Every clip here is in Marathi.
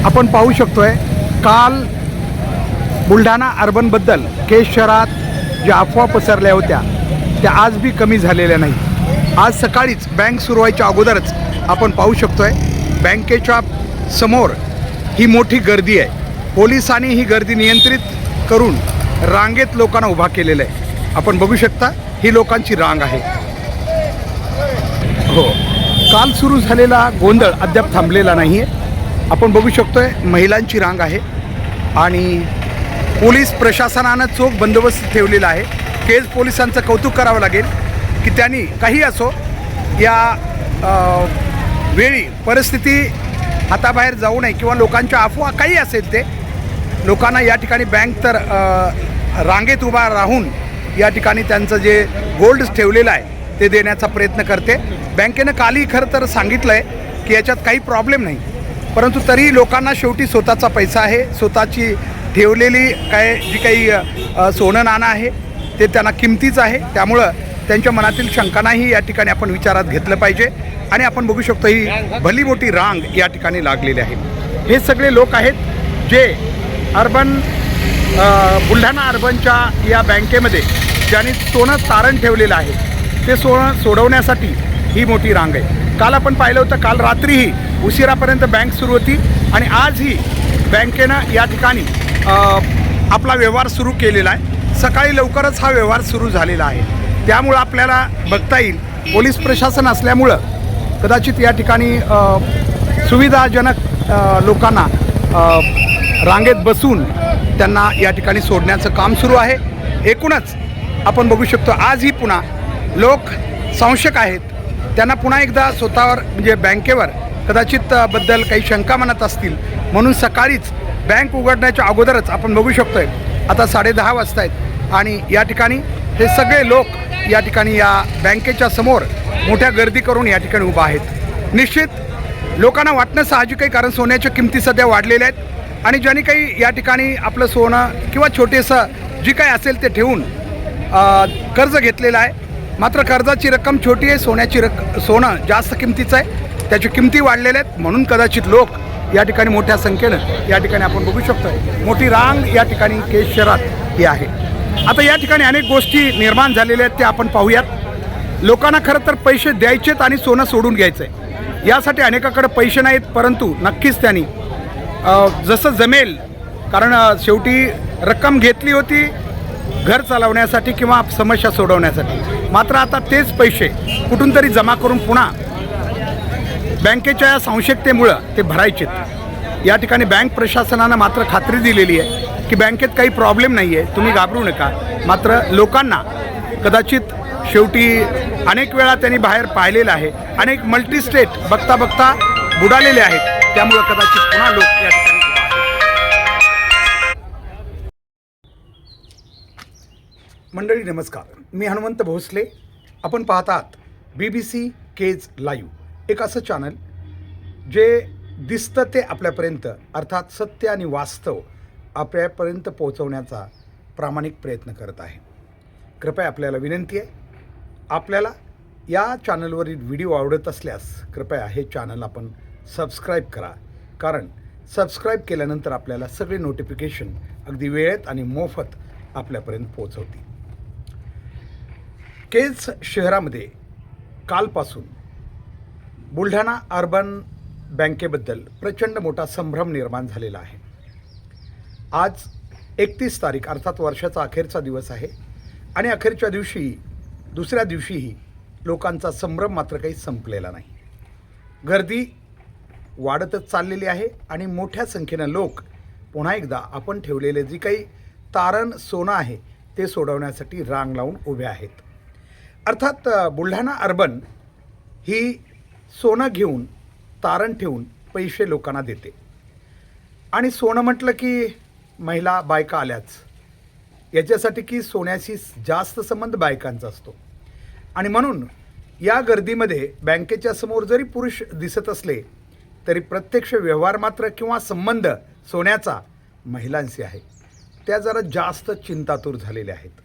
आपण पाहू शकतोय काल बुलढाणा अर्बनबद्दल केस शहरात ज्या अफवा पसरल्या होत्या त्या आज बी कमी झालेल्या नाही। आज सकाळीच बँक सुरू व्हायच्या अगोदरच आपण पाहू शकतोय बँकेच्या समोर ही मोठी गर्दी आहे। पोलिसांनी ही गर्दी नियंत्रित करून रांगेत लोकांना उभा केलेलं आहे। आपण बघू शकता ही लोकांची रांग आहे। हो, काल सुरू झालेला गोंधळ अद्याप थांबलेला नाही आहे। आपण बघू शकतोय महिलांची रांग आहे आणि पोलीस प्रशासनानं चोख बंदोबस्त ठेवलेला आहे। केज पोलिसांचं कौतुक करावं लागेल की त्यांनी काही असो या वेळी परिस्थिती हाताबाहेर जाऊ नये किंवा लोकांच्या अफवा काही असेल ते लोकांना या ठिकाणी बँक तर रांगेत उभा राहून या ठिकाणी त्यांचं जे गोल्ड ठेवलेलं आहे ते देण्याचा प्रयत्न करते। बँकेनं कालही खरं तर सांगितलं आहे की याच्यात काही प्रॉब्लेम नाही, परंतु तरीही लोकांना शेवटी स्वतःचा पैसा आहे, स्वतःची ठेवलेली जी काही सोनं नाणं आहे ते त्यांना किमतीचं आहे। त्यामुळं त्यांच्या मनातील शंकांनाही या ठिकाणी आपण विचारात घेतलं पाहिजे आणि आपण बघू शकतो ही भली मोठी रांग या ठिकाणी लागलेली आहे। हे सगळे लोक आहेत जे बुलढाणा अर्बनच्या या बँकेमध्ये ज्यांनी सोनं तारण ठेवलेलं आहे ते सोनं सोडवण्यासाठी ही मोठी रांग आहे। काल आपण पाहिलं होतं, काल रात्रीही उशिरापर्यंत बँक सुरू होती आणि आजही बँकेनं या ठिकाणी आपला व्यवहार सुरू केलेला आहे। सकाळी लवकरच हा व्यवहार सुरू झालेला आहे। त्यामुळं आपल्याला बघता येईल पोलीस प्रशासन असल्यामुळं कदाचित या ठिकाणी सुविधाजनक लोकांना रांगेत बसून त्यांना या ठिकाणी सोडण्याचं काम सुरू आहे। एकूणच आपण बघू शकतो आजही पुन्हा लोक संशय आहेत, त्यांना पुन्हा एकदा स्वतःवर म्हणजे बँकेवर कदाचित बद्दल काही शंका मनात असतील म्हणून सकाळीच बँक उघडण्याच्या अगोदरच आपण बघू शकतोय आता 10:30 वाजता आहेत आणि या ठिकाणी हे सगळे लोक या ठिकाणी या बँकेच्या समोर मोठ्या गर्दी करून या ठिकाणी उभा आहेत। निश्चित लोकांना वाटणं साहजिक आहे, कारण सोन्याच्या किमती सध्या वाढलेल्या आहेत आणि ज्यांनी काही या ठिकाणी आपलं सोनं किंवा छोटेसं जी काही असेल ते ठेवून कर्ज घेतलेलं आहे, मात्र कर्जाची रक्कम छोटी आहे, सोनं जास्त किमतीचं आहे, त्याची किमती वाढलेल्या आहेत म्हणून कदाचित लोक या ठिकाणी मोठ्या संख्येनं या ठिकाणी आपण बघू शकतो मोठी रांग या ठिकाणी केज शहरात ही आहे। आता या ठिकाणी अनेक गोष्टी निर्माण झालेल्या आहेत त्या आपण पाहूयात। लोकांना खरं तर पैसे द्यायचेत आणि सोनं सोडून घ्यायचं आहे, यासाठी अनेकाकडे पैसे नाहीत, परंतु नक्कीच त्यांनी जसं जमेल, कारण शेवटी रक्कम घेतली होती घर चालवण्यासाठी किंवा समस्या सोडवण्यासाठी, मात्र आता तेच पैसे कुठून तरी जमा करून पुन्हा बँकेच्या संशयतेमुळं ते भरायचेत। या ठिकाणी बँक प्रशासनानं मात्र खात्री दिलेली आहे की बँकेत काही प्रॉब्लेम नाही आहे, तुम्ही घाबरू नका। मात्र लोकांना कदाचित शेवटी अनेक वेळा त्यांनी बाहेर पाहिलेलं आहे, अनेक मल्टीस्टेट बघता बघता बुडालेले आहेत, त्यामुळं कदाचित पुन्हा लोक या ठिकाणी मंडळी नमस्कार, मी हनुमंत भोसले। आपण पाहतात BBC केज लाईव्ह, एक असं चॅनल जे दिसतं ते आपल्यापर्यंत, अर्थात सत्य आणि वास्तव आपल्यापर्यंत पोहोचवण्याचा प्रामाणिक प्रयत्न करत आहे। कृपया आपल्याला विनंती आहे, आपल्याला या चॅनलवरील व्हिडिओ आवडत असल्यास कृपया हे चॅनल आपण सबस्क्राईब करा, कारण सबस्क्राईब केल्यानंतर आपल्याला सगळे नोटिफिकेशन अगदी वेळेत आणि मोफत आपल्यापर्यंत पोहोचवतील। केज शहरामध्ये कालपासून बुलढाणा अर्बन बँकेबद्दल प्रचंड मोठा संभ्रम निर्माण झालेला आहे। आज 31 तारीख अर्थात वर्षाचा अखेरचा दिवस आहे आणि अखेरच्या दिवशी दुसऱ्या दिवशीही लोकांचा संभ्रम मात्र काही संपलेला नाही। गर्दी वाढतच चाललेली आहे आणि मोठ्या संख्येनं लोक पुन्हा एकदा आपण ठेवलेले जी काही तारण सोनं आहे ते सोडवण्यासाठी रांग लावून उभे आहेत। अर्थात बुलढाणा अर्बन ही सोनं घेऊन तारण ठेवून पैसे लोकांना देते आणि सोनं म्हटलं की महिला बायका आल्याच, याच्यासाठी की सोन्याशी जास्त संबंध बायकांचा असतो आणि म्हणून या गर्दीमध्ये बँकेच्या समोर जरी पुरुष दिसत असले तरी प्रत्यक्ष व्यवहार मात्र किंवा संबंध सोन्याचा महिलांशी आहे, त्या जरा जास्त चिंतातूर झालेल्या आहेत।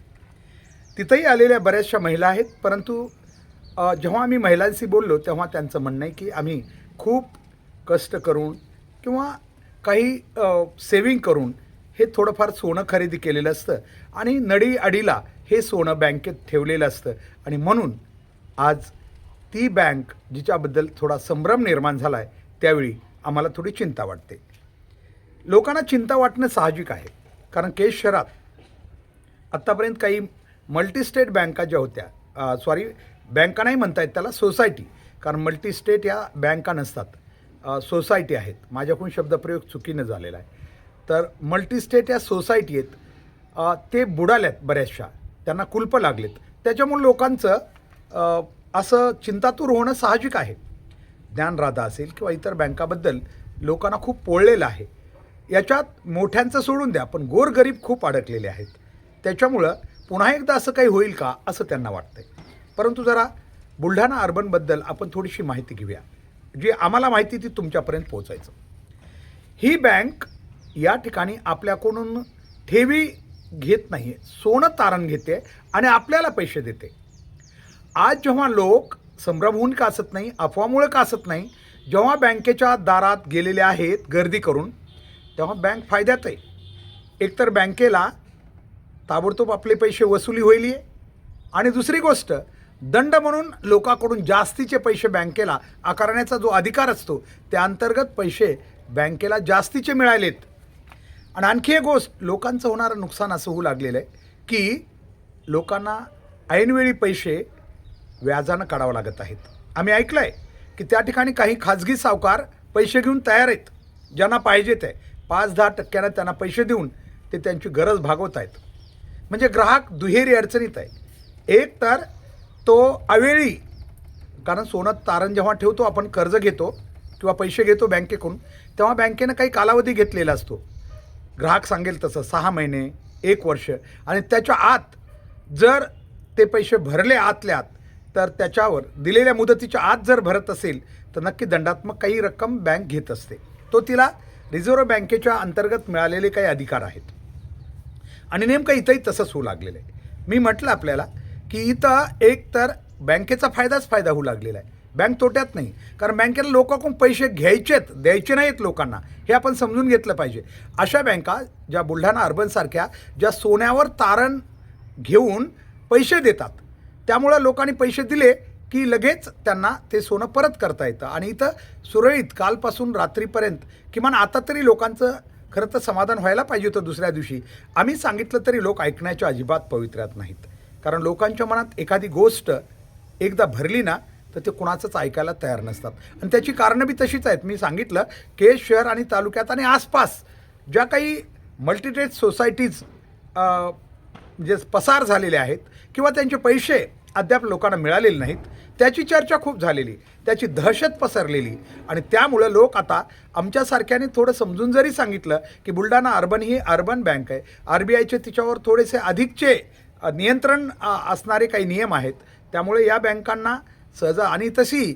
तिथंही आलेल्या बऱ्याचशा महिला आहेत, परंतु जेव्हा आम्ही महिलांशी बोललो तेव्हा त्यांचं म्हणणं आहे की आम्ही खूप कष्ट करून किंवा काही सेविंग करून हे थोडंफार सोनं खरेदी केलेलं असतं आणि नडी अडीला हे सोनं बँकेत ठेवलेलं असतं आणि म्हणून आज ती बँक जिच्याबद्दल थोडा संभ्रम निर्माण झाला आहे त्यावेळी आम्हाला थोडी चिंता वाटते. लोकांना चिंता वाटणं साहजिक आहे, कारण केस शहरात आत्तापर्यंत काही मल्टीस्टेट बँका ज्या होत्या, बँका नाही म्हणता येत त्याला, सोसायटी, कारण मल्टीस्टेट या बँका नसतात, सोसायटी आहेत. माझ्याकडून शब्दप्रयोग चुकीनं झालेला आहे. तर मल्टीस्टेट या सोसायटी आहेत, ते बुडाल्यात बऱ्याचशा, त्यांना कुलपं लागलेत. त्याच्यामुळे लोकांचं असं चिंतातूर होणं साहजिक आहे. ज्ञानराधा असेल किंवा इतर बँकाबद्दल लोकांना खूप पोळलेलं आहे. याच्यात मोठ्यांचं सोडून द्या, पण गोरगरीब खूप अडकलेले आहेत. त्याच्यामुळं पुन्हा एकदा असं काही होईल का असं त्यांना वाटतंय. परंतु जरा बुलढाणा अर्बनबद्दल आपण थोडीशी माहिती घेऊया, जी आम्हाला माहिती ती तुमच्यापर्यंत पोहोचायचं. ही बँक या ठिकाणी आपल्याकडून ठेवी घेत नाही, सोनं तारण घेते आणि आपल्याला पैसे देते. आज जेव्हा लोक संभ्रम होऊन का असत नाही, अफवामुळे का असत नाही, जेव्हा बँकेच्या दारात गेलेले आहेत गर्दी करून, तेव्हा बँक फायद्यात आहे. एकतर बँकेला ताबडतोब आपले पैसे वसुली होईल आणि दुसरी गोष्ट, दंड म्हणून लोकांकडून जास्तीचे पैसे बँकेला आकारण्याचा जो अधिकार असतो त्या अंतर्गत पैसे बँकेला जास्तीचे मिळालेत. आणि आणखी एक गोष्ट, लोकांचं होणारं नुकसान असं होऊ लागलेलं आहे की लोकांना ऐनवेळी पैसे व्याजानं काढावं लागत आहेत. आम्ही ऐकलं आहे की त्या ठिकाणी काही खाजगी सावकार पैसे घेऊन तयार आहेत, ज्यांना पाहिजे ते 5-10% त्यांना पैसे देऊन ते त्यांची गरज भागवत आहेत. म्हणजे ग्राहक दुहेरी अडचणीत आहे. एक तर तो अवेळी, कारण सोनं तारण जेव्हा ठेवतो आपण, कर्ज घेतो किंवा पैसे घेतो बँकेकडून, तेव्हा बँकेनं काही कालावधी घेतलेला असतो. ग्राहक सांगेल तसं 6 महिने, 1 वर्ष, आणि त्याच्या आत जर ते पैसे भरले आतल्या आत, तर त्याच्यावर दिलेल्या मुदतीच्या आत जर भरत असेल तर नक्की दंडात्मक काही रक्कम बँक घेत असते. तो तिला रिझर्व्ह बँकेच्या अंतर्गत मिळालेले काही अधिकार आहेत. आणि नेमकं इथंही तसंच होऊ लागलेलं आहे. मी म्हटलं आपल्याला की इथं एक तर बँकेचा फायदा होऊ लागलेला आहे, बँक तोट्यात नाही. कारण बँकेला लोकांकडून पैसे घ्यायचेत, द्यायचे नाहीत लोकांना, हे आपण समजून घेतलं पाहिजे. अशा बँका ज्या बुलढाणा अर्बनसारख्या, ज्या सोन्यावर तारण घेऊन पैसे देतात, त्यामुळं लोकांनी पैसे दिले की लगेच त्यांना ते सोनं परत करता येतं. आणि इथं सुरळीत कालपासून रात्रीपर्यंत, किमान आता तरी लोकांचं खरं तर समाधान व्हायला पाहिजे होतं. दुसऱ्या दिवशी आम्ही सांगितलं तरी लोक ऐकण्याच्या अजिबात पवित्र्यात नाहीत. कारण लोकांच्या मनात एखादी गोष्ट एकदा भरली ना तर ते कुणाचंच ऐकायला तयार नसतात. आणि त्याची कारणं बी तशीच आहेत. मी सांगितलं, केस शहर आणि तालुक्यात आणि आसपास ज्या काही मल्टीस्टेट सोसायटीज जे पसार झालेले आहेत किंवा त्यांचे पैसे अद्याप लोकांना मिळालेले नाहीत, त्याची चर्चा खूप झालेली, त्याची दहशत पसरलेली. आणि त्यामुळं लोक आता आमच्यासारख्याने थोडं समजून जरी सांगितलं की बुलढाणा अर्बन ही अर्बन बँक आहे, RBIचे तिच्यावर थोडेसे अधिकचे नियंत्रण असणारे काही नियम आहेत, त्यामुळे या बँकांना सहज. आणि तशी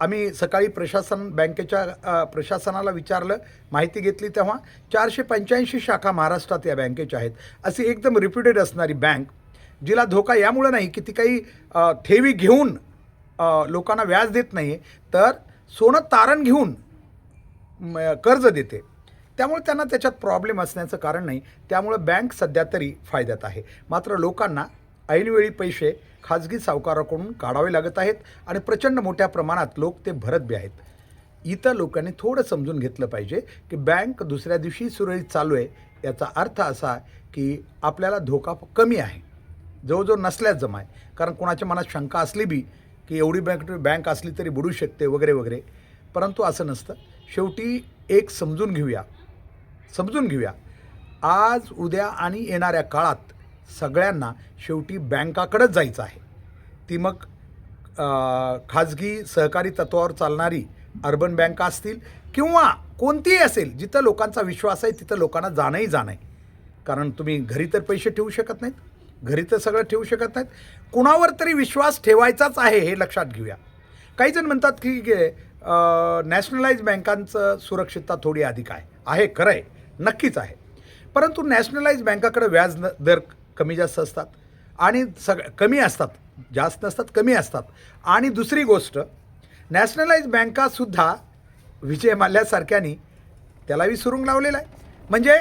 आम्ही सकाळी बँकेच्या प्रशासनाला विचारलं, माहिती घेतली, तेव्हा 485 शाखा महाराष्ट्रात या बँकेच्या आहेत. अशी एकदम रिप्युटेड असणारी बँक, जिला धोका यामुळं नाही की ती काही ठेवी घेऊन लोकांना व्याज देत नाही, तर सोनं तारण घेऊन कर्ज देते. त्यामुळे त्यांना त्याच्यात प्रॉब्लेम असण्याचं कारण नाही. त्यामुळं बँक सध्या तरी फायद्यात आहे. मात्र लोकांना ऐनवेळी पैसे खाजगी सावकाराकडून काढावे लागत आहेत आणि प्रचंड मोठ्या प्रमाणात लोक ते भरत बी आहेत. इथं लोकांनी थोडं समजून घेतलं पाहिजे की बँक दुसऱ्या दिवशी सुरळीत चालू आहे, याचा अर्थ असा की आपल्याला धोका कमी आहे, जवळजवळ नसल्यास जमा आहे. कारण कोणाच्या मनात शंका असली बी की एवढी बँक असली तरी बुडू शकते वगैरे वगैरे, परंतु असं नसतं. शेवटी एक समजून घेऊया, आज उद्या आणि येणाऱ्या काळात सगळ्यांना शेवटी बँकाकडेच जायचं आहे. ती मग खाजगी सहकारी तत्वावर चालणारी अर्बन बँका असतील किंवा कोणतीही असेल, जिथं लोकांचा विश्वास आहे तिथं लोकांना जाणंही जाणं आहे. कारण तुम्ही घरी तर पैसे ठेवू शकत नाहीत, घरी तर सगळं ठेवू शकत नाहीत, कुणावर तरी विश्वास ठेवायचाच आहे, हे लक्षात घेऊया. काही जण म्हणतात की नॅशनलाइज बँकांचं सुरक्षितता थोडी अधिक आहे. खरं आहे, नक्कीच आहे. परंतु नॅशनलाइज बँकाकडे व्याज दर कमी जास्त असतात आणि कमी असतात, जास्त नसतात, कमी असतात. आणि दुसरी गोष्ट, नॅशनलाइज बँकासुद्धा विजय माल्यासारख्यांनी त्यालाही सुरुंग लावलेला आहे. म्हणजे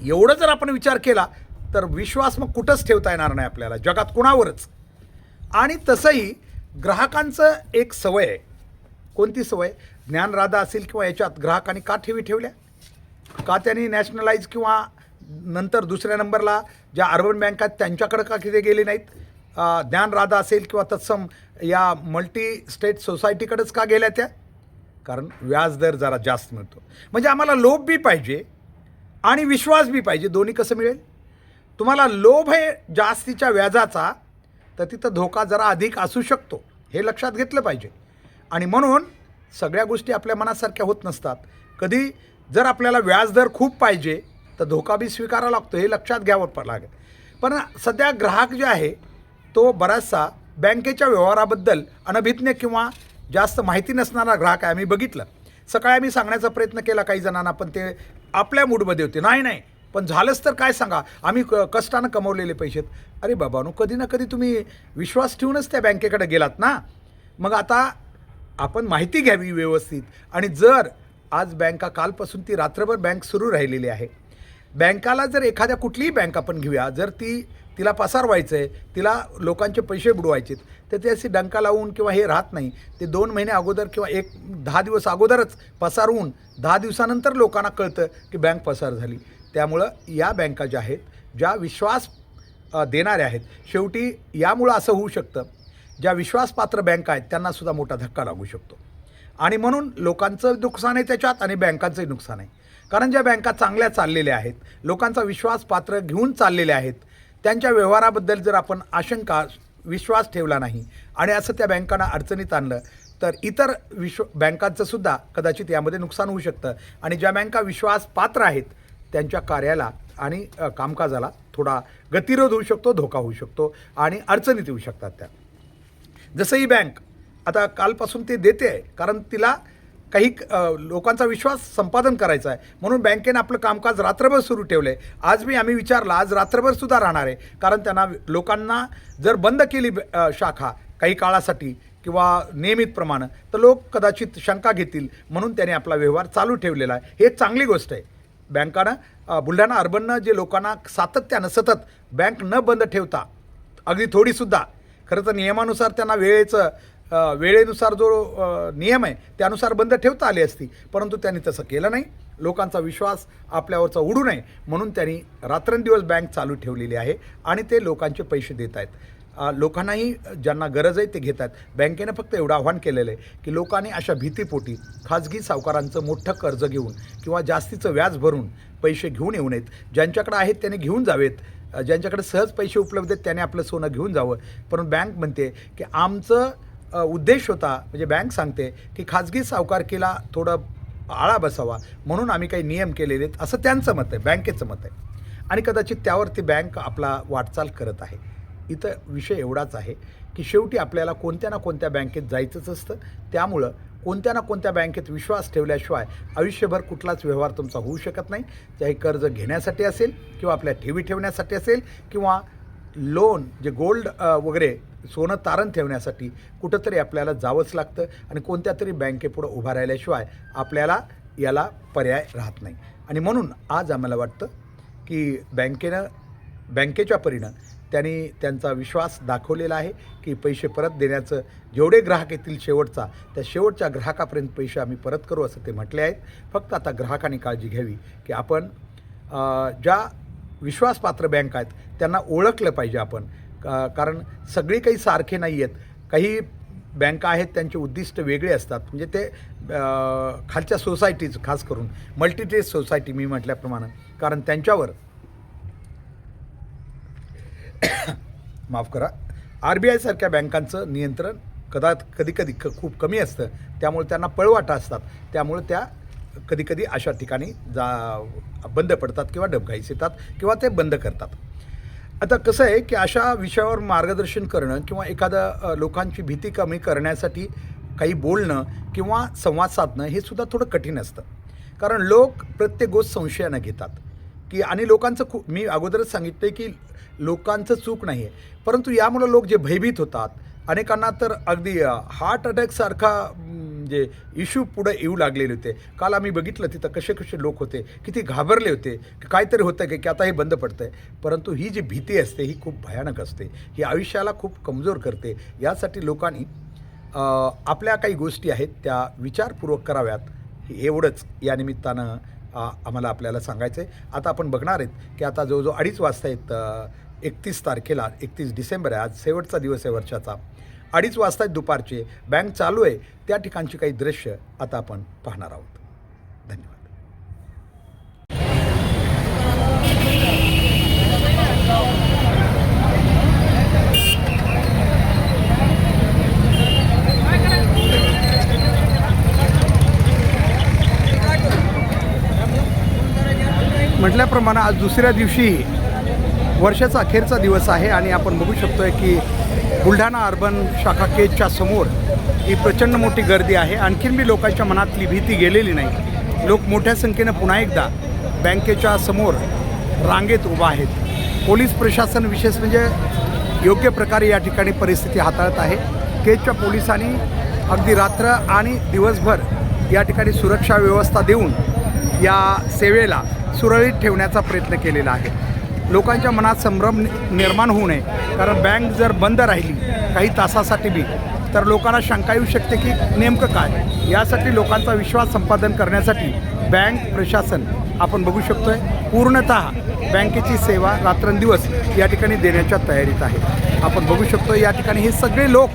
एवढं जर आपण विचार केला तर विश्वास मग कुठंच ठेवता येणार नाही आपल्याला, जगात कुणावरच. आणि तसंही ग्राहकांचं एक सवय आहे. कोणती सवय? ज्ञानराधा असेल किंवा याच्यात ग्राहकांनी का ठेवल्या, का त्यांनी नॅशनलाइज किंवा नंतर दुसऱ्या नंबरला ज्या अर्बन बँका आहेत त्यांच्याकडं का किती गेले नाहीत, ज्ञानराधा असेल किंवा तत्सम या मल्टी स्टेट सोसायटीकडेच का गेल्या त्या? कारण व्याजदर जरा जास्त मिळतो. म्हणजे आम्हाला लोभ बी पाहिजे आणि विश्वास बी पाहिजे. दोन्ही कसं मिळेल? तुम्हाला लोभ आहे जास्तीच्या व्याजाचा, तर तिथं धोका जरा अधिक असू शकतो, हे लक्षात घेतलं पाहिजे. आणि म्हणून सगळ्या गोष्टी आपल्या मनासारख्या होत नसतात. कधी जर आपल्याला व्याजदर खूप पाहिजे तर धोका बी स्वीकारावा लागतो, हे लक्षात घ्यावं लागेल. पण सध्या ग्राहक जे आहे तो बराचसा बँकेच्या व्यवहाराबद्दल अनभिज्ञ किंवा जास्त माहिती नसणारा ग्राहक आहे. आम्ही बघितलं, सकाळी आम्ही सांगण्याचा प्रयत्न केला काही जणांना, पण ते आपल्या मूडमध्ये होते. नाही पण झालंच तर काय सांगा, आम्ही कष्टानं कमवलेले पैसे. अरे बाबांनो, कधी ना कधी तुम्ही विश्वास ठेवूनच त्या बँकेकडे गेलात ना. मग आता आपण माहिती घ्यावी व्यवस्थित. आणि जर आज बँका, कालपासून ती रात्रभर बँक सुरू राहिलेली आहे. बँकाला जर एखाद्या कुठलीही बँक आपण घेऊया, जर तिला पसारवायचं आहे, तिला लोकांचे पैसे बुडवायचे, तर ते अशी डंका लावून किंवा हे राहत नाही. ते 2 महिने अगोदर किंवा 10 दिवस अगोदरच पसारवून 10 दिवसानंतर लोकांना कळतं की बँक पसार झाली. त्यामुळं या बँका ज्या आहेत, ज्या विश्वास देणाऱ्या आहेत, शेवटी यामुळं असं होऊ शकतं, ज्या विश्वासपात्र बँका आहेत त्यांनासुद्धा मोठा धक्का लागू शकतो. आणि म्हणून लोकांचं नुकसान आहे त्याच्यात आणि बँकांचंही नुकसान आहे. कारण ज्या बँका चांगल्या चाललेल्या आहेत, लोकांचा विश्वासपात्र घेऊन चाललेल्या आहेत, त्यांच्या व्यवहाराबद्दल जर आपण आशंका, विश्वास ठेवला नाही आणि असं त्या बँकांना अडचणीत आणलं, तर इतर बँकांचं सुद्धा कदाचित यामध्ये नुकसान होऊ शकतं. आणि ज्या बँका विश्वासपात्र आहेत त्यांच्या कार्याला आणि कामकाजाला थोडा गतिरोध होऊ शकतो, धोका होऊ शकतो आणि अडचणीत येऊ शकतात त्या. जसं ही बँक आता कालपासून ते देते आहे, कारण तिला काही लोकांचा विश्वास संपादन करायचा आहे, म्हणून बँकेनं आपलं कामकाज रात्रभर सुरू ठेवलं आहे. आज मी आम्ही विचारलं, आज रात्रभरसुद्धा राहणार आहे, कारण त्यांना लोकांना जर बंद केली शाखा काही काळासाठी किंवा नियमितप्रमाणे, तर लोक कदाचित शंका घेतील, म्हणून त्याने आपला व्यवहार चालू ठेवलेला आहे. हे चांगली गोष्ट आहे. बँकानं बुलढाणा अर्बननं जे लोकांना सातत्यानं सतत बँक न बंद ठेवता, अगदी थोडीसुद्धा, खरं तर नियमानुसार त्यांना वेळेनुसार जो नियम आहे त्यानुसार बंद ठेवता आली असती, परंतु त्यांनी तसं केलं नाही. लोकांचा विश्वास आपल्यावरचा उडू नये म्हणून त्यांनी रात्रंदिवस बँक चालू ठेवलेली आहे आणि ते लोकांचे पैसे देत आहेत. लोकांनाही ज्यांना गरज आहे ते घेत आहेत. बँकेनं फक्त एवढं आव्हान केलेलं आहे की लोकांनी अशा भीतीपोटी खाजगी सावकारांचं मोठं कर्ज घेऊन किंवा जास्तीचं व्याज भरून पैसे घेऊन येऊ नयेत. ज्यांच्याकडे आहेत त्यांनी घेऊन जावेत, ज्यांच्याकडे सहज पैसे उपलब्ध आहेत त्याने आपलं सोनं घेऊन जावं. पण बँक म्हणते की आमचं उद्देश होता, म्हणजे बँक सांगते की खाजगी सावकारकीला थोडं आळा बसावा म्हणून आम्ही काही नियम केलेले आहेत, असं त्यांचं मत आहे, बँकेचं मत आहे. आणि कदाचित त्यावरती बँक आपला वाटचाल करत आहे. इथं विषय एवढाच आहे की शेवटी आपल्याला कोणत्या ना कोणत्या बँकेत जायचंच असतं. त्यामुळं कोणत्या ना कोणत्या बँकेत विश्वास ठेवल्याशिवाय आयुष्यभर कुठलाच व्यवहार तुमचा होऊ शकत नाही. चाहे कर्ज घेण्यासाठी असेल किंवा आपल्या ठेवी ठेवण्यासाठी असेल किंवा लोन, जे गोल्ड वगैरे सोनं तारण ठेवण्यासाठी कुठंतरी आपल्याला जावंच लागतं आणि कोणत्या तरी बँकेपुढं उभा राहिल्याशिवाय आपल्याला याला पर्याय राहत नाही. आणि म्हणून आज आम्हाला वाटतं की बँकेच्या परीनं त्यांनी त्यांचा विश्वास दाखवलेला आहे की पैसे परत देण्याचं, जेवढे ग्राहक येतील शेवटचा, त्या शेवटच्या ग्राहकापर्यंत पैसे आम्ही परत करू असं ते म्हटले आहेत. फक्त आता ग्राहकांनी काळजी घ्यावी की आपण ज्या विश्वासपात्र बँक आहेत त्यांना ओळखलं पाहिजे आपण, कारण सगळे काही सारखे नाही आहेत. काही बँका आहेत त्यांचे उद्दिष्ट वेगळे असतात, म्हणजे ते खालच्या सोसायटीज, खास करून मल्टीटेज सोसायटी मी म्हटल्याप्रमाणे, कारण त्यांच्यावर माफ करा, RBI सारख्या बँकांचं नियंत्रण कधी खूप कमी असतं. त्यामुळे त्यांना पळवाटा असतात, त्यामुळे त्या कधी अशा ठिकाणी बंद पडतात किंवा डबघाईस येतात किंवा ते बंद करतात. आता कसं आहे की अशा विषयावर मार्गदर्शन करणं किंवा एखादा लोकांची भीती कमी करण्यासाठी काही बोलणं किंवा संवाद साधणं हे सुद्धा थोडं कठीण असतं. कारण लोक प्रत्येक गोष्ट संशयानं घेतात की, आणि लोकांचं मी अगोदरच सांगितलं की लोकांचं चूक नाही आहे, परंतु यामुळं लोक जे भयभीत होतात, अनेकांना तर अगदी हार्ट अटॅकसारखा म्हणजे इश्यू पुढे येऊ लागलेले होते. काल आम्ही बघितलं तिथं कसे कसे लोक होते, किती घाबरले होते की काहीतरी होतं की आता हे बंद पडतं आहे. परंतु ही जी भीती असते ही खूप भयानक असते, ही आयुष्याला खूप कमजोर करते. यासाठी लोकांनी आपल्या काही गोष्टी आहेत त्या विचारपूर्वक कराव्यात, एवढंच या निमित्तानं आम्हाला आपल्याला सांगायचं आहे. आता आपण बघणार आहेत की आता जवळजवळ 2:30 वाजता आहेत. 31 तारखेला 31 डिसेंबर आहे, आज शेवटचा दिवस आहे वर्षाचा. 2:30 वाजता दुपारचे बँक चालू आहे त्या ठिकाणची काही दृश्य आता आपण पाहणार आहोत. धन्यवाद. म्हटल्याप्रमाणे आज दुसऱ्या दिवशी वर्षाचा अखेरचा दिवस आहे आणि आपण बघू शकतो आहे की बुलढाणा अर्बन शाखा केजच्या समोर ही प्रचंड मोठी गर्दी आहे. आणखीन बी लोकांच्या मनातली भीती गेलेली नाही. लोक मोठ्या संख्येनं पुन्हा एकदा बँकेच्या समोर रांगेत उभा आहेत. पोलीस प्रशासन विशेष म्हणजे योग्य प्रकारे या ठिकाणी परिस्थिती हाताळत आहे. केजच्या पोलिसांनी अगदी रात्र आणि दिवसभर या ठिकाणी सुरक्षा व्यवस्था देऊन या सेवेला सुरळीत ठेवण्याचा प्रयत्न केलेला आहे. लोकांच्या मनात संभ्रम निर्माण होऊ नये, कारण बँक जर बंद राहिली काही तासासाठी बी तर लोकांना शंका येऊ शकते की नेमकं काय. यासाठी लोकांचा विश्वास संपादन करण्यासाठी बँक प्रशासन आपण बघू शकतो आहे पूर्णतः बँकेची सेवा रात्रंदिवस या ठिकाणी देण्याच्या तयारीत आहे. आपण बघू शकतो या ठिकाणी हे सगळे लोक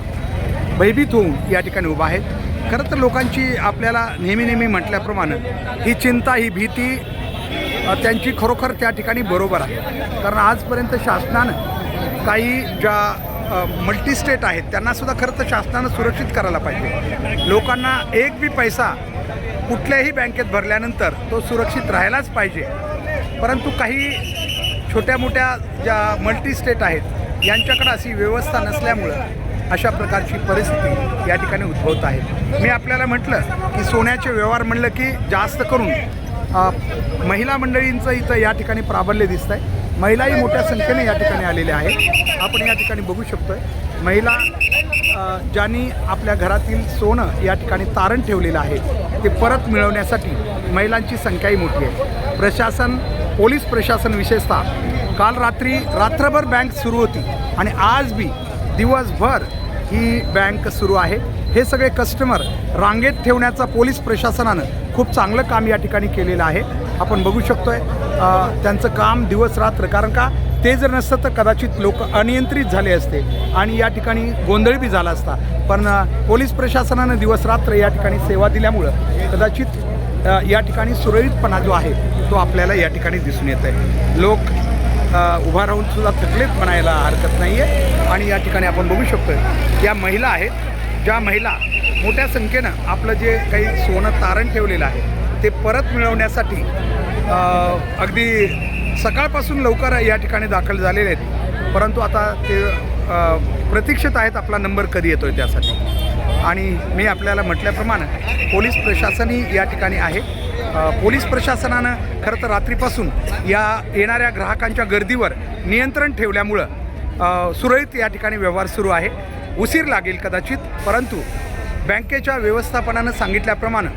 भयभीत होऊन या ठिकाणी उभा आहेत. खरं तर लोकांची आपल्याला नेहमी म्हटल्याप्रमाणे ही चिंता ही भीती त्यांची खरोखर त्या ठिकाणी बरोबर आहे. कारण आजपर्यंत शासनानं काही ज्या मल्टीस्टेट आहेत त्यांनासुद्धा खरं तर शासनानं सुरक्षित करायला पाहिजे. लोकांना एक बी पैसा कुठल्याही बँकेत भरल्यानंतर तो सुरक्षित राहायलाच पाहिजे. परंतु काही छोट्या मोठ्या ज्या मल्टीस्टेट आहेत यांच्याकडे अशी व्यवस्था नसल्यामुळं अशा प्रकारची परिस्थिती या ठिकाणी उद्भवत आहे. मी आपल्याला म्हटलं की सोन्याचे व्यवहार म्हणलं की जास्त करून महिला मंडळींचं इथं या ठिकाणी प्राबल्य दिसत आहे. महिलाही मोठ्या संख्येने या ठिकाणी आलेल्या आहेत. आपण या ठिकाणी बघू शकतो आहे महिला ज्यांनी आपल्या घरातील सोनं या ठिकाणी तारण ठेवलेलं आहे ते परत मिळवण्यासाठी महिलांची संख्याही मोठी आहे. प्रशासन पोलीस प्रशासन विशेषतः काल रात्रभर बँक सुरू होती आणि आज बी दिवसभर ही बँक सुरू आहे. हे सगळे कस्टमर रांगेत ठेवण्याचा पोलीस प्रशासनानं खूप चांगलं काम या ठिकाणी केलेलं आहे. आपण बघू शकतो आहे त्यांचं काम दिवस रात्र, कारण का ते जर नसतं तर कदाचित लोक अनियंत्रित झाले असते आणि या ठिकाणी गोंधळ बी झाला असता. पण पोलीस प्रशासनानं दिवस रात्र या ठिकाणी सेवा दिल्यामुळं कदाचित या ठिकाणी सुरळीतपणा जो आहे तो आपल्याला या ठिकाणी दिसून येत आहे. लोक उभा राहून सुद्धा थकलेत म्हणायला हरकत नाही आहे. आणि या ठिकाणी आपण बघू शकतो या महिला आहेत, ज्या महिला मोठ्या संख्येनं आपलं जे काही सोनं तारण ठेवलेलं आहे ते परत मिळवण्यासाठी अगदी सकाळपासून लवकर या ठिकाणी दाखल झालेले आहेत. परंतु आता ते प्रतीक्षेत आहेत आपला नंबर कधी येतो आहे त्यासाठी. आणि मी आपल्याला म्हटल्याप्रमाणे पोलीस प्रशासनही या ठिकाणी आहे. पोलीस प्रशासनानं खरं तर रात्रीपासून या येणाऱ्या ग्राहकांच्या गर्दीवर नियंत्रण ठेवल्यामुळं सुरळीत या ठिकाणी व्यवहार सुरू आहे. उशीर लागेल कदाचित, परंतु बँकेच्या व्यवस्थापनानं सांगितल्याप्रमाणे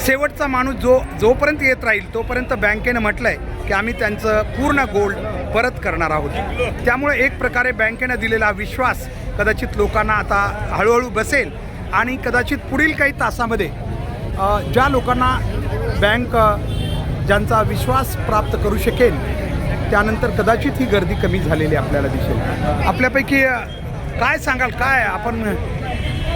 शेवटचा माणूस जोपर्यंत येत राहील तोपर्यंत बँकेनं म्हटलं आहे की आम्ही त्यांचं पूर्ण गोल्ड परत करणार आहोत. त्यामुळे एक प्रकारे बँकेनं दिलेला विश्वास कदाचित लोकांना आता हळूहळू बसेल आणि कदाचित पुढील काही तासामध्ये ज्या लोकांना बँक ज्यांचा विश्वास प्राप्त करू शकेल त्यानंतर कदाचित ही गर्दी कमी झालेली आपल्याला दिसेल. आपल्यापैकी काय सांगाल, काय आपण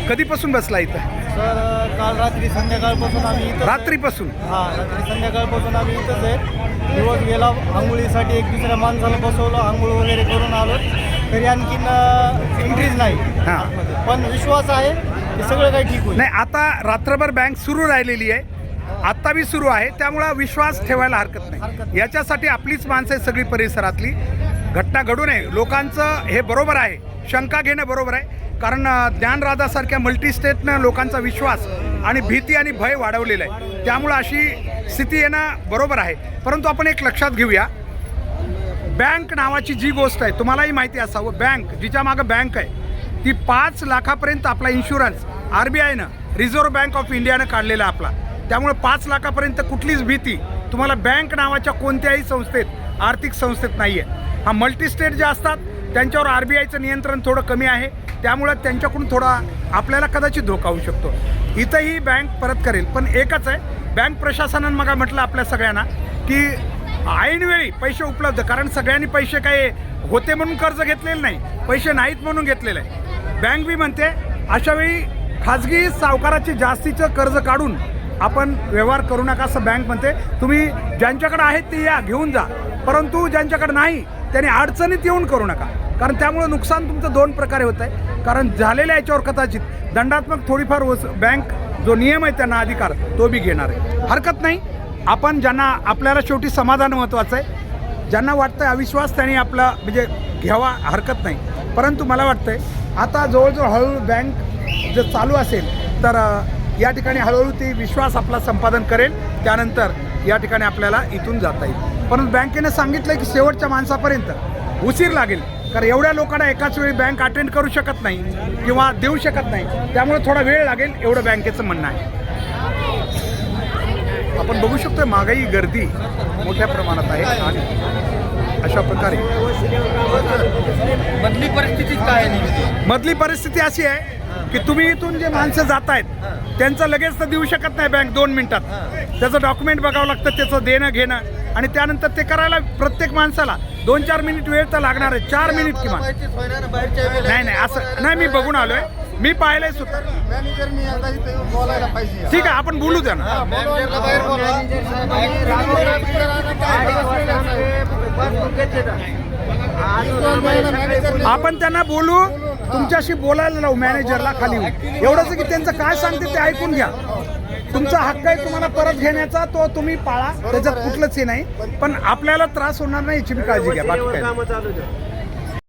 कधीपासून बसला इथं? सर काल रात्री संध्याकाळपासून आम्ही इथं रात्रीपासून रात्री संध्याकाळपासून आम्ही इथंच आहे. दिवस गेला, आंघोळीसाठी एक दुसऱ्या माणसाला बसवलं, आंघोळ वगैरे करून आलो, तरी आणखीन एंट्रीज नाही. हां, पण विश्वास आहे की सगळं काही ठीक होईल. नाही आता रात्रभर बँक सुरू राहिलेली आहे, आत्ता बी सुरू आहे, त्यामुळं विश्वास ठेवायला हरकत नाही. याच्यासाठी आपलीच माणसं आहे सगळी परिसरातली. घटना घडू नये, लोकांचं हे बरोबर आहे, शंका घेणं बरोबर आहे. कारण ज्ञानराधासारख्या मल्टीस्टेटनं लोकांचा विश्वास आणि भीती आणि भय वाढवलेलं आहे. त्यामुळं अशी स्थिती येणं बरोबर आहे. परंतु आपण एक लक्षात घेऊया, बँक नावाची जी गोष्ट आहे तुम्हालाही माहिती असावं, बँक जिच्या मागं बँक आहे ती 5 लाखापर्यंत आपला इन्शुरन्स RBIनं रिझर्व्ह बँक ऑफ इंडियानं काढलेला आहे आपला. त्यामुळे 5 लाखापर्यंत कुठलीच भीती तुम्हाला बँक नावाच्या कोणत्याही संस्थेत, आर्थिक संस्थेत नाही आहे. हा मल्टीस्टेट जे असतात त्यांच्यावर RBIचं नियंत्रण थोडं कमी आहे, त्यामुळं त्यांच्याकडून थोडा आपल्याला कदाचित धोका होऊ शकतो. इथंही बँक परत करेल, पण एकच आहे, बँक प्रशासनानं मग म्हटलं आपल्या सगळ्यांना की ऐनवेळी पैसे उपलब्ध, कारण सगळ्यांनी पैसे काही होते म्हणून कर्ज घेतलेलं नाही, पैसे नाहीत म्हणून घेतलेलं आहे. बँक बी म्हणते अशावेळी खाजगी सावकाराचे जास्तीचं कर्ज काढून आपण व्यवहार करू नका असं बँक म्हणते. तुम्ही ज्यांच्याकडे आहेत ते या घेऊन जा, परंतु ज्यांच्याकडे नाही त्यांनी अडचणीत येऊन करू नका, कारण त्यामुळे नुकसान तुमचं 2 प्रकारे होत आहे. कारण झालेल्या याच्यावर कदाचित दंडात्मक थोडीफार बँक जो नियम आहे त्यांना अधिकार तो बी घेणार आहे. हरकत नाही, आपण ज्यांना आपल्याला शेवटी समाधान महत्त्वाचं आहे, ज्यांना वाटतं अविश्वास त्यांनी आपला म्हणजे घ्यावा, हरकत नाही. परंतु मला वाटतं आहे आता जवळजवळ हळूहळू बँक जर चालू असेल तर या ठिकाणी हळूहळू ती विश्वास आपला संपादन करेल, त्यानंतर या ठिकाणी आपल्याला इथून जाता येईल. परंतु बँकेने सांगितलं की शेवटच्या माणसापर्यंत उशीर लागेल, कारण एवढ्या लोकांना एकाच वेळी बँक अटेंड करू शकत नाही किंवा देऊ शकत नाही, त्यामुळे थोडा वेळ लागेल एवढं बँकेचं म्हणणं आहे. आपण बघू शकतो महागाई, गर्दी मोठ्या प्रमाणात आहे आणि अशा प्रकारे मधली परिस्थिती काय आहे? मधली परिस्थिती अशी आहे की तुम्ही इथून जे माणसं जात आहेत त्यांचं लगेच तर देऊ शकत नाही बँक 2 मिनिटात. त्याचं डॉक्युमेंट बघावं लागतं, त्याचं देणं घेणं, आणि त्यानंतर ते करायला प्रत्येक माणसाला 2-4 मिनिट वेळ तर लागणार आहे, 4 मिनिट किमान. नाही असं नाही, मी बघून आलोय, मी पाहिलंय सुद्धा. ठीक आहे, आपण बोलू द्या ना. आपण त्यांना बोलू, तुमच्याशी बोलायला लावू, मॅनेजरला खाली येऊ. एवढंच की त्यांचं काय सांगते ते ऐकून घ्या. तुमचा हक्क आहे तुम्हाला परत घेण्याचा, तो तुम्ही पाळा, त्याच्यात कुठलंच हे नाही. पण आपल्याला त्रास होणार नाही याची काळजी घ्या, बाकी काय.